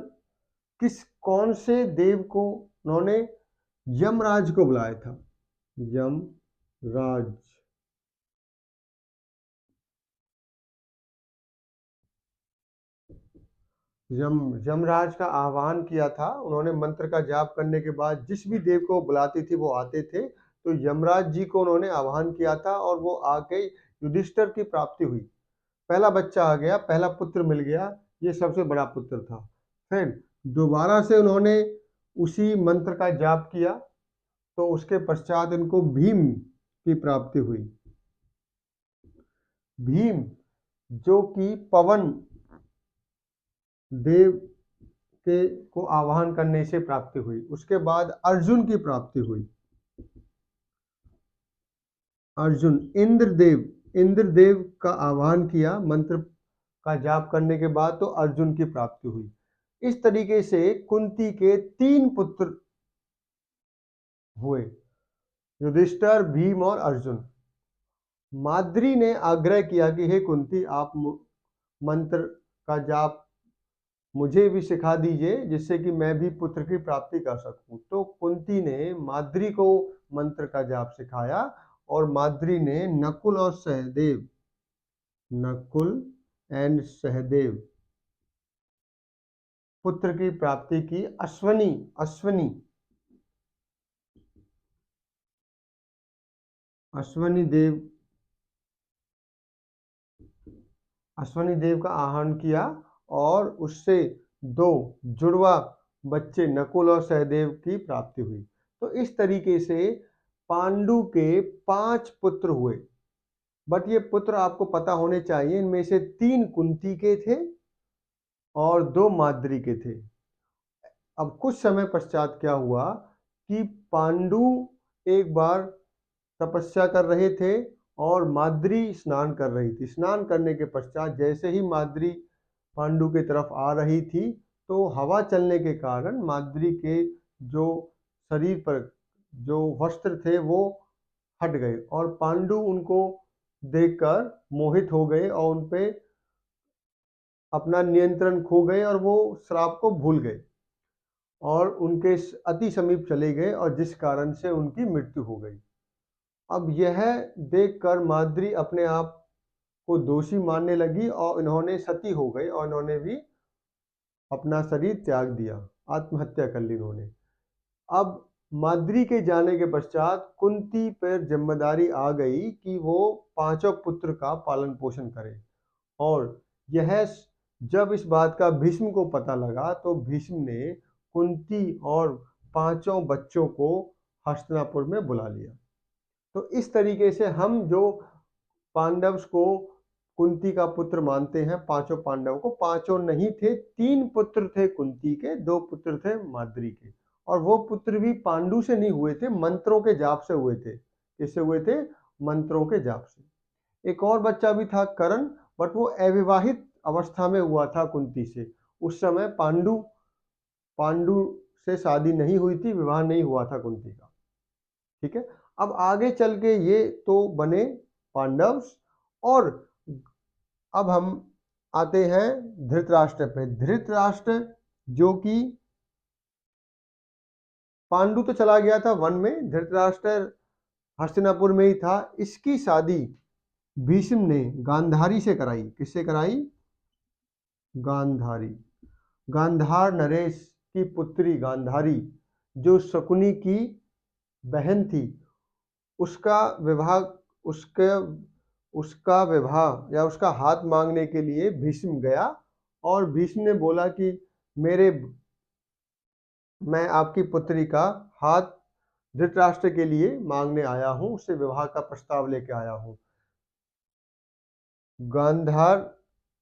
कौन से देव को उन्होंने? यमराज को बुलाया था। यमराज। यमराज का आह्वान किया था उन्होंने। मंत्र का जाप करने के बाद जिस भी देव को बुलाती थी वो आते थे। तो यमराज जी को उन्होंने आह्वान किया था और वो आके युधिष्ठिर की प्राप्ति हुई। पहला बच्चा आ गया, पहला पुत्र मिल गया। ये सबसे बड़ा पुत्र था। फिर दोबारा से उन्होंने उसी मंत्र का जाप किया, तो उसके पश्चात इनको भीम की प्राप्ति हुई। भीम जो कि पवन देव के को आवाहन करने से प्राप्ति हुई। उसके बाद अर्जुन की प्राप्ति हुई। अर्जुन इंद्रदेव का आह्वान किया मंत्र का जाप करने के बाद, तो अर्जुन की प्राप्ति हुई। इस तरीके से कुंती के 3 पुत्र हुए, युधिष्ठिर, भीम और अर्जुन। माद्री ने आग्रह किया कि हे कुंती, आप मंत्र का जाप मुझे भी सिखा दीजिए जिससे कि मैं भी पुत्र की प्राप्ति कर सकूं। तो कुंती ने माद्री को मंत्र का जाप सिखाया और माद्री ने नकुल एंड सहदेव पुत्र की प्राप्ति की। अश्वनी देव का आह्वान किया और उससे 2 जुड़वा बच्चे नकुल और सहदेव की प्राप्ति हुई। तो इस तरीके से पांडु के 5 पुत्र हुए। बट ये पुत्र आपको पता होने चाहिए, इनमें से 3 कुंती के थे और 2 माद्री के थे। अब कुछ समय पश्चात क्या हुआ कि पांडु एक बार तपस्या कर रहे थे और माद्री स्नान कर रही थी। स्नान करने के पश्चात जैसे ही माद्री पांडु की तरफ आ रही थी, तो हवा चलने के कारण माद्री के जो शरीर पर जो वस्त्र थे वो हट गए और पांडु उनको देखकर मोहित हो गए और उन पे अपना नियंत्रण खो गए और वो श्राप को भूल गए और उनके अति समीप चले गए और जिस कारण से उनकी मृत्यु हो गई। अब यह देखकर माद्री अपने आप को दोषी मानने लगी और इन्होंने सती हो गई और इन्होंने भी अपना शरीर त्याग दिया, आत्महत्या कर ली इन्होंने। अब माद्री के जाने के पश्चात कुंती पर जिम्मेदारी आ गई कि वो 5 पुत्र का पालन पोषण करे। और यह जब इस बात का भीष्म को पता लगा तो भीष्म ने कुंती और 5 बच्चों को हस्तिनापुर में बुला लिया। तो इस तरीके से हम जो पांडव्स को कुंती का पुत्र मानते हैं, 5 पांडव को, 5 नहीं थे, 3 पुत्र थे कुंती के, 2 पुत्र थे माद्री के। और वो पुत्र भी पांडु से नहीं हुए थे, मंत्रों के जाप से हुए थे। किससे हुए थे? मंत्रों के जाप से। एक और बच्चा भी था कर्ण, बट वो अविवाहित अवस्था में हुआ था कुंती से। उस समय पांडु से शादी नहीं हुई थी, विवाह नहीं हुआ था कुंती का। ठीक है। अब आगे चल के ये तो बने पांडव्स, और अब हम आते हैं धृतराष्ट्र पे। धृतराष्ट्र जो कि पांडु तो चला गया था वन में, धृतराष्ट्र हस्तिनापुर में ही था। इसकी शादी भीष्म ने गांधारी से कराई। किससे कराई? गांधारी। गांधार नरेश की पुत्री गांधारी, जो शकुनी की बहन थी, उसका विवाह उसके उसका विवाह या उसका हाथ मांगने के लिए भीष्म गया, और भीष्म ने बोला कि मैं आपकी पुत्री का हाथ धृतराष्ट्र के लिए मांगने आया हूं, उससे विवाह का प्रस्ताव लेके आया हूं।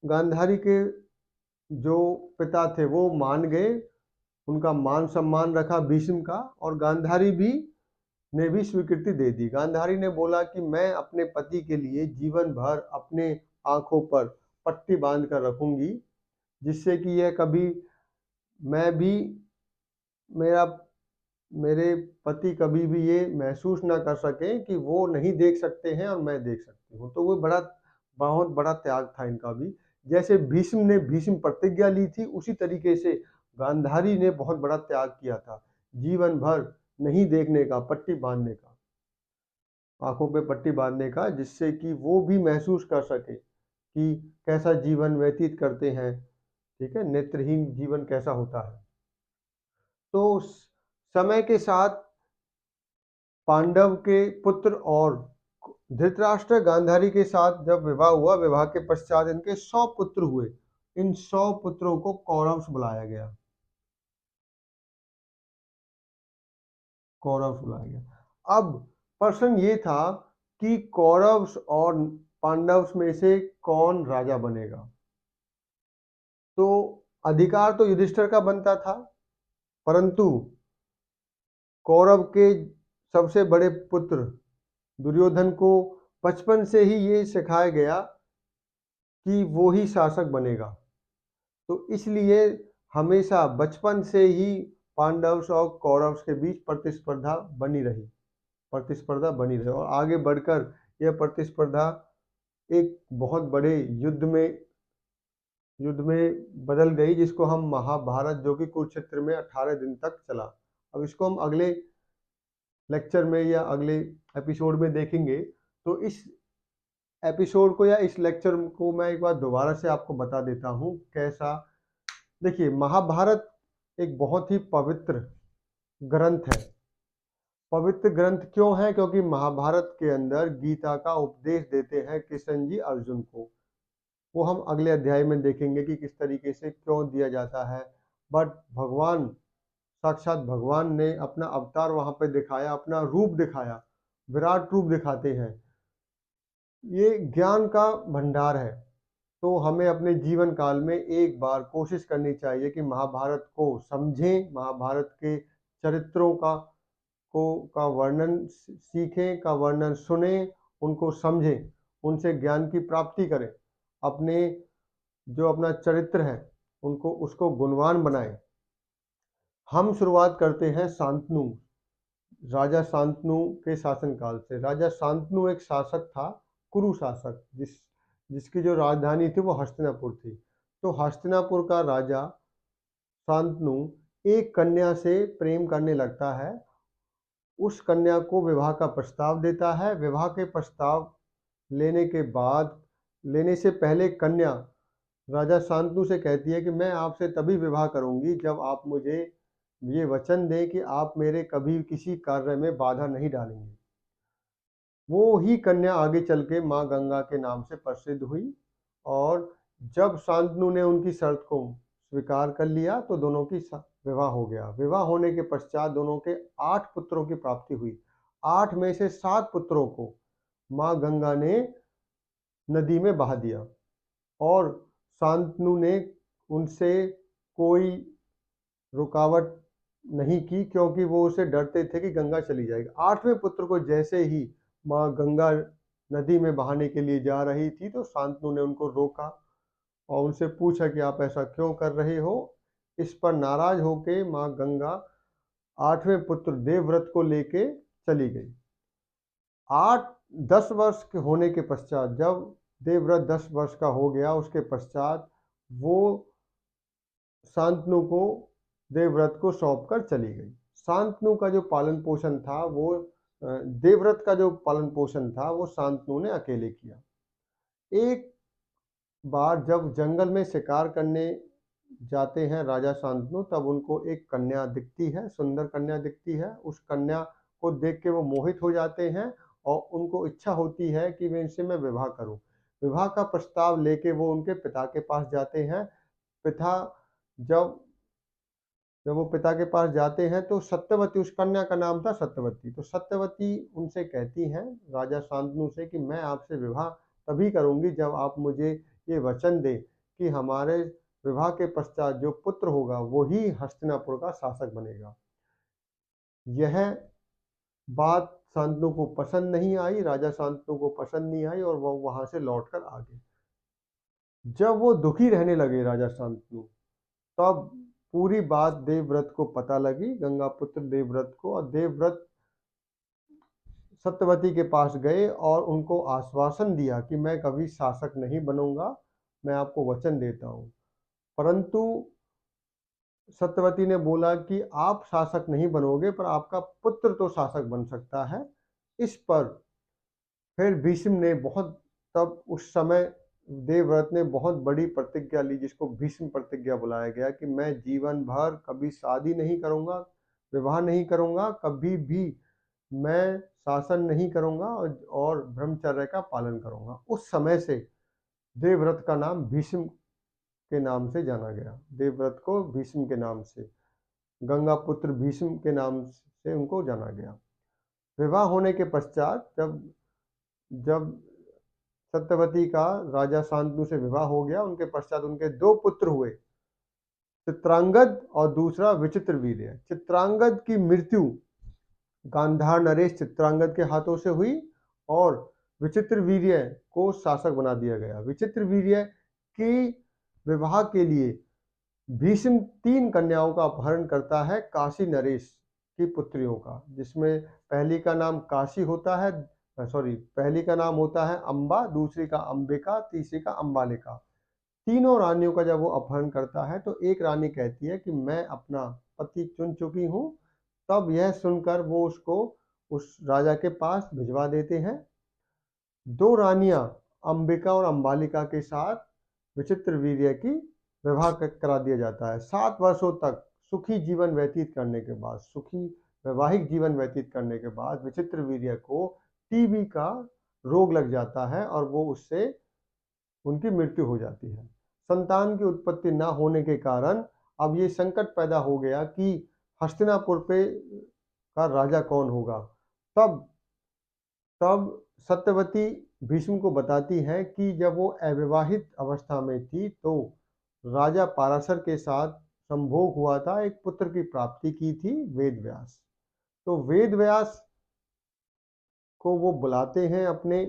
गांधारी के जो पिता थे वो मान गए, उनका मान सम्मान रखा भीष्म का, और गांधारी ने भी स्वीकृति दे दी। गांधारी ने बोला कि मैं अपने पति के लिए जीवन भर अपने आंखों पर पट्टी बांध कर रखूंगी, जिससे कि यह कभी मैं भी मेरा मेरे पति कभी भी ये महसूस ना कर सकें कि वो नहीं देख सकते हैं और मैं देख सकती हूँ। तो वो बहुत बड़ा त्याग था इनका भी। जैसे भीष्म ने भीष्म प्रतिज्ञा ली थी, उसी तरीके से गांधारी ने बहुत बड़ा त्याग किया था, जीवन भर नहीं देखने का, पट्टी बांधने का, आंखों पे पट्टी बांधने का, जिससे कि वो भी महसूस कर सके कि कैसा जीवन व्यतीत करते हैं, ठीक है, नेत्रहीन जीवन कैसा होता है। तो समय के साथ पांडव के पुत्र और धृतराष्ट्र गांधारी के साथ जब विवाह हुआ, विवाह के पश्चात इनके 100 पुत्र हुए। इन 100 पुत्रों को कौरव्स बुलाया गया। कौरव्स बुलाया गया। अब प्रश्न ये था कि कौरव्स और पांडव्स में से कौन राजा बनेगा। तो अधिकार तो युधिष्ठिर का बनता था, परंतु कौरव के सबसे बड़े पुत्र दुर्योधन को बचपन से ही ये सिखाया गया कि वो ही शासक बनेगा। तो इसलिए हमेशा बचपन से ही पांडव्स और कौरव्स के बीच प्रतिस्पर्धा बनी रही और आगे बढ़कर यह प्रतिस्पर्धा एक बहुत बड़े युद्ध में बदल गई, जिसको हम महाभारत, जो कि कुरुक्षेत्र में 18 दिन तक चला। अब इसको हम अगले लेक्चर में या अगले एपिसोड में देखेंगे। तो इस एपिसोड को या इस लेक्चर को मैं एक बार दोबारा से आपको बता देता हूँ कैसा। देखिए, महाभारत एक बहुत ही पवित्र ग्रंथ है। पवित्र ग्रंथ क्यों है? क्योंकि महाभारत के अंदर गीता का उपदेश देते हैं कृष्ण जी अर्जुन को। वो हम अगले अध्याय में देखेंगे कि किस तरीके से क्यों दिया जाता है। बट साक्षात भगवान ने अपना अवतार वहां पे दिखाया, अपना रूप दिखाया, विराट रूप दिखाते हैं। ये ज्ञान का भंडार है। तो हमें अपने जीवन काल में एक बार कोशिश करनी चाहिए कि महाभारत को समझें, महाभारत के चरित्रों का वर्णन सीखें, का वर्णन सुनें, उनको समझें, उनसे ज्ञान की प्राप्ति करें, जो अपना चरित्र है उसको गुणवान बनाएं। हम शुरुआत करते हैं राजा शांतनु के शासनकाल से। राजा शांतनु एक शासक था, कुरु शासक, जिसकी जो राजधानी थी वो हस्तिनापुर थी। तो हस्तिनापुर का राजा शांतनु एक कन्या से प्रेम करने लगता है। उस कन्या को विवाह का प्रस्ताव देता है। विवाह के प्रस्ताव लेने से पहले कन्या राजा शांतनु से कहती है कि मैं आपसे तभी विवाह करूंगी जब आप मुझे ये वचन दें कि आप मेरे कभी किसी कार्य में बाधा नहीं डालेंगे। वो ही कन्या आगे चल के माँ गंगा के नाम से प्रसिद्ध हुई, और जब शांतनु ने उनकी शर्त को स्वीकार कर लिया तो दोनों की विवाह हो गया। विवाह होने के पश्चात दोनों के 8 पुत्रों की प्राप्ति हुई। 8 में से 7 पुत्रों को माँ गंगा ने नदी में बहा दिया, और शांतनु ने उनसे कोई रुकावट नहीं की, क्योंकि वो उसे डरते थे कि गंगा चली जाएगी। 8वें पुत्र को जैसे ही माँ गंगा नदी में बहाने के लिए जा रही थी, तो शांतनु ने उनको रोका और उनसे पूछा कि आप ऐसा क्यों कर रहे हो। इस पर नाराज होके माँ गंगा 8वें पुत्र देवव्रत को लेके चली गई। 10 वर्ष के होने के पश्चात, जब देवव्रत 10 वर्ष का हो गया, उसके पश्चात वो शांतनु को देवव्रत को सौंप कर चली गई। शांतनु का जो पालन पोषण था वो देवव्रत का जो पालन पोषण था वो शांतनु ने अकेले किया। एक बार जब जंगल में शिकार करने जाते हैं राजा शांतनु, तब उनको एक कन्या दिखती है, सुंदर कन्या दिखती है। उस कन्या को देख के वो मोहित हो जाते हैं और उनको इच्छा होती है कि इनसे मैं विवाह करूं। विवाह का प्रस्ताव लेके वो उनके पिता के पास जाते हैं। पिता जब जब वो पिता के पास जाते हैं तो सत्यवती, उस कन्या का नाम था सत्यवती, तो सत्यवती उनसे कहती हैं राजा शांतनु से कि मैं आपसे विवाह तभी करूंगी जब आप मुझे ये वचन दें कि हमारे विवाह के पश्चात जो पुत्र होगा वो ही हस्तिनापुर का शासक बनेगा। यह बात शांतनु को पसंद नहीं आई, राजा शांतनु को पसंद नहीं आई और वो वहां से लौटकर आ गए। जब वो दुखी रहने लगे राजा शांतनु, तब पूरी बात देवव्रत को पता लगी, गंगापुत्र देवव्रत को, और देवव्रत सत्यवती के पास गए और उनको आश्वासन दिया कि मैं कभी शासक नहीं बनूंगा, मैं आपको वचन देता हूं। परंतु सत्यवती ने बोला कि आप शासक नहीं बनोगे पर आपका पुत्र तो शासक बन सकता है। इस पर फिर भीष्म ने तब उस समय देवव्रत ने बहुत बड़ी प्रतिज्ञा ली, जिसको भीष्म प्रतिज्ञा बुलाया गया कि मैं जीवन भर कभी शादी नहीं करूंगा, विवाह नहीं करूंगा, कभी भी मैं शासन नहीं करूंगा और ब्रह्मचर्य का पालन करूंगा। उस समय से देवव्रत का नाम भीष्म के नाम से जाना गया। देवव्रत को भीष्म के नाम से, गंगापुत्र भीष्म के नाम से उनको जाना गया। विवाह होने के पश्चात जब जब सत्यवती का राजा शांतनु से विवाह हो गया, उनके पश्चात उनके 2 पुत्र हुए, चित्रांगद और दूसरा विचित्रवीर्य। चित्रांगद की मृत्यु गांधार नरेश चित्रांगद के हाथों से हुई और विचित्रवीर्य को शासक बना दिया गया। विचित्रवीर्य की विवाह के लिए भीष्म 3 कन्याओं का अपहरण करता है काशी नरेश की पुत्रियों का, जिसमें पहली का नाम काशी होता है, पहली का नाम होता है अंबा, दूसरी का अंबिका, तीसरी का अंबालिका। तीनों रानियों का जब वो अपहरण करता है तो एक रानी कहती है कि मैं अपना पति चुन चुकी हूँ। तब यह सुनकर वो उसको उस राजा के पास भिजवा देते हैं। 2 रानियां अंबिका और अंबालिका के साथ विचित्रवीर्य की विवाह करा दिया जाता है। 7 वर्षों तक सुखी जीवन व्यतीत करने के बाद, सुखी वैवाहिक जीवन व्यतीत करने के बाद विचित्रवीर्य को टीबी का रोग लग जाता है और वो उससे उनकी मृत्यु हो जाती है। संतान की उत्पत्ति न होने के कारण अब ये संकट पैदा हो गया कि हस्तिनापुर पे का राजा कौन होगा। तब तब सत्यवती भीष्म को बताती है कि जब वो अविवाहित अवस्था में थी तो राजा पाराशर के साथ संभोग हुआ था, एक पुत्र की प्राप्ति की थी, वेदव्यास। तो वेदव्यास को वो बुलाते हैं, अपने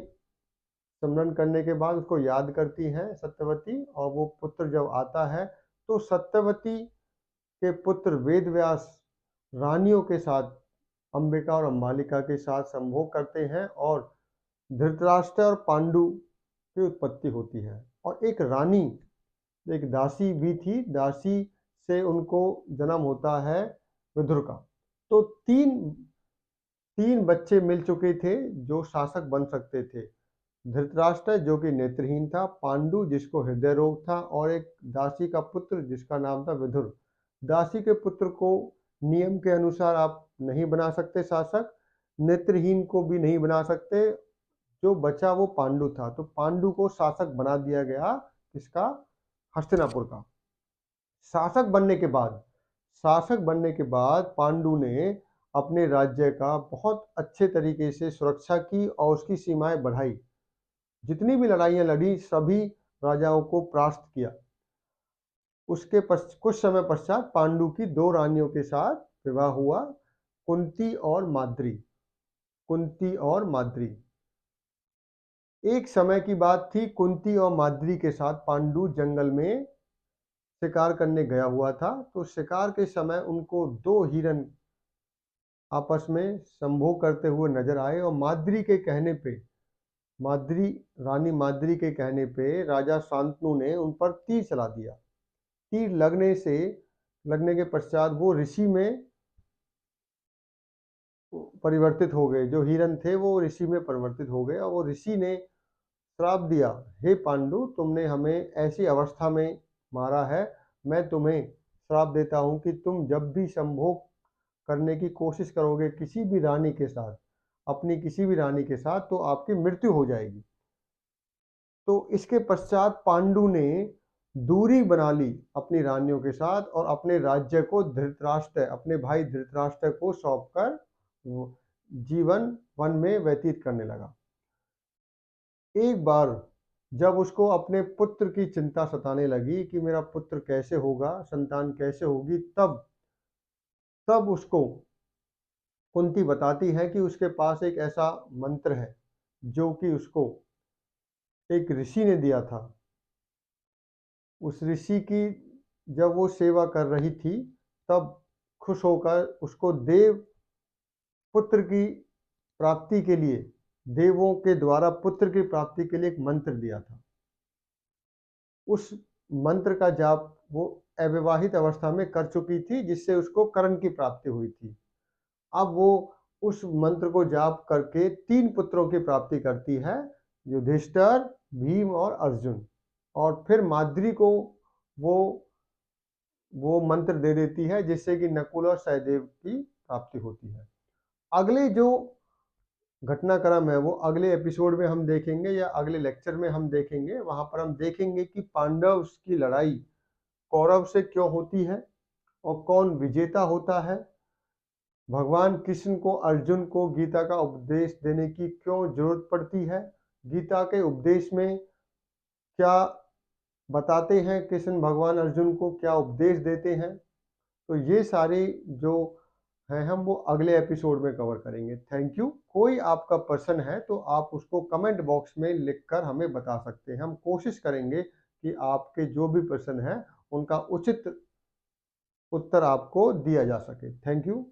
स्मरण करने के बाद उसको याद करती हैं सत्यवती, और वो पुत्र जब आता है तो सत्यवती के पुत्र वेदव्यास रानियों के साथ, अंबिका और अंबालिका के साथ संभोग करते हैं और धृतराष्ट्र और पांडु की उत्पत्ति होती है। और एक रानी, एक दासी भी थी, दासी से उनको जन्म होता है विदुर का। तो तीन बच्चे मिल चुके थे जो शासक बन सकते थे। धृतराष्ट्र जो कि नेत्रहीन था, पांडु जिसको हृदय रोग था, और एक दासी का पुत्र जिसका नाम था विदुर। दासी के पुत्र को नियम के अनुसार आप नहीं बना सकते शासक, नेत्रहीन को भी नहीं बना सकते। जो बचा वो पांडु था, तो पांडु को शासक बना दिया गया, किसका? हस्तिनापुर का। शासक बनने के बाद पांडु ने अपने राज्य का बहुत अच्छे तरीके से सुरक्षा की और उसकी सीमाएं बढ़ाई। जितनी भी लड़ाइयां लड़ी सभी राजाओं को परास्त किया। उसके कुछ समय पश्चात पांडु की 2 रानियों के साथ विवाह हुआ, कुंती और माद्री। कुंती और माद्री। एक समय की बात थी, कुंती और माद्री के साथ पांडु जंगल में शिकार करने गया हुआ था। तो शिकार के समय उनको 2 हिरण आपस में संभोग करते हुए नजर आए और रानी माद्री के कहने पे राजा शांतनु ने उन पर तीर चला दिया। तीर लगने के पश्चात वो ऋषि में परिवर्तित हो गए, जो हिरण थे वो ऋषि में परिवर्तित हो गए और वो ऋषि ने श्राप दिया, हे पांडु तुमने हमें ऐसी अवस्था में मारा है, मैं तुम्हें श्राप देता हूँ कि तुम जब भी संभोग करने की कोशिश करोगे किसी भी रानी के साथ, अपनी किसी भी रानी के साथ, तो आपकी मृत्यु हो जाएगी। तो इसके पश्चात पांडु ने दूरी बना ली अपनी रानियों के साथ और अपने राज्य को धृतराष्ट्र, अपने भाई धृतराष्ट्र को सौंपकर वो जीवन वन में व्यतीत करने लगा। एक बार जब उसको अपने पुत्र की चिंता सताने लगी कि मेरा पुत्र कैसे होगा, संतान कैसे होगी, तब तब उसको कुंती बताती है कि उसके पास एक ऐसा मंत्र है जो कि उसको एक ऋषि ने दिया था। उस ऋषि की जब वो सेवा कर रही थी तब खुश होकर उसको देव पुत्र की प्राप्ति के लिए, देवों के द्वारा पुत्र की प्राप्ति के लिए एक मंत्र दिया था। उस मंत्र का जाप वो अविवाहित अवस्था में कर चुकी थी, जिससे उसको कर्ण की प्राप्ति हुई थी। अब वो उस मंत्र को जाप करके 3 पुत्रों की प्राप्ति करती है, युधिष्ठिर, भीम और अर्जुन। और फिर माद्री को वो वो मंत्र दे देती है जिससे कि नकुल और सहदेव की प्राप्ति होती है। अगले जो घटनाक्रम है वो अगले एपिसोड में हम देखेंगे या अगले लेक्चर में हम देखेंगे। वहां पर हम देखेंगे कि पांडव की लड़ाई कौरव से क्यों होती है और कौन विजेता होता है। भगवान कृष्ण को अर्जुन को गीता का उपदेश देने की क्यों जरूरत पड़ती है, गीता के उपदेश में क्या बताते हैं कृष्ण भगवान अर्जुन को, क्या उपदेश देते हैं। तो ये सारे जो हैं हम वो अगले एपिसोड में कवर करेंगे। Thank you. कोई आपका प्रश्न है तो आप उसको कमेंट बॉक्स में लिखकर हमें बता सकते हैं। हम कोशिश करेंगे कि आपके जो भी प्रश्न है उनका उचित उत्तर आपको दिया जा सके। Thank you.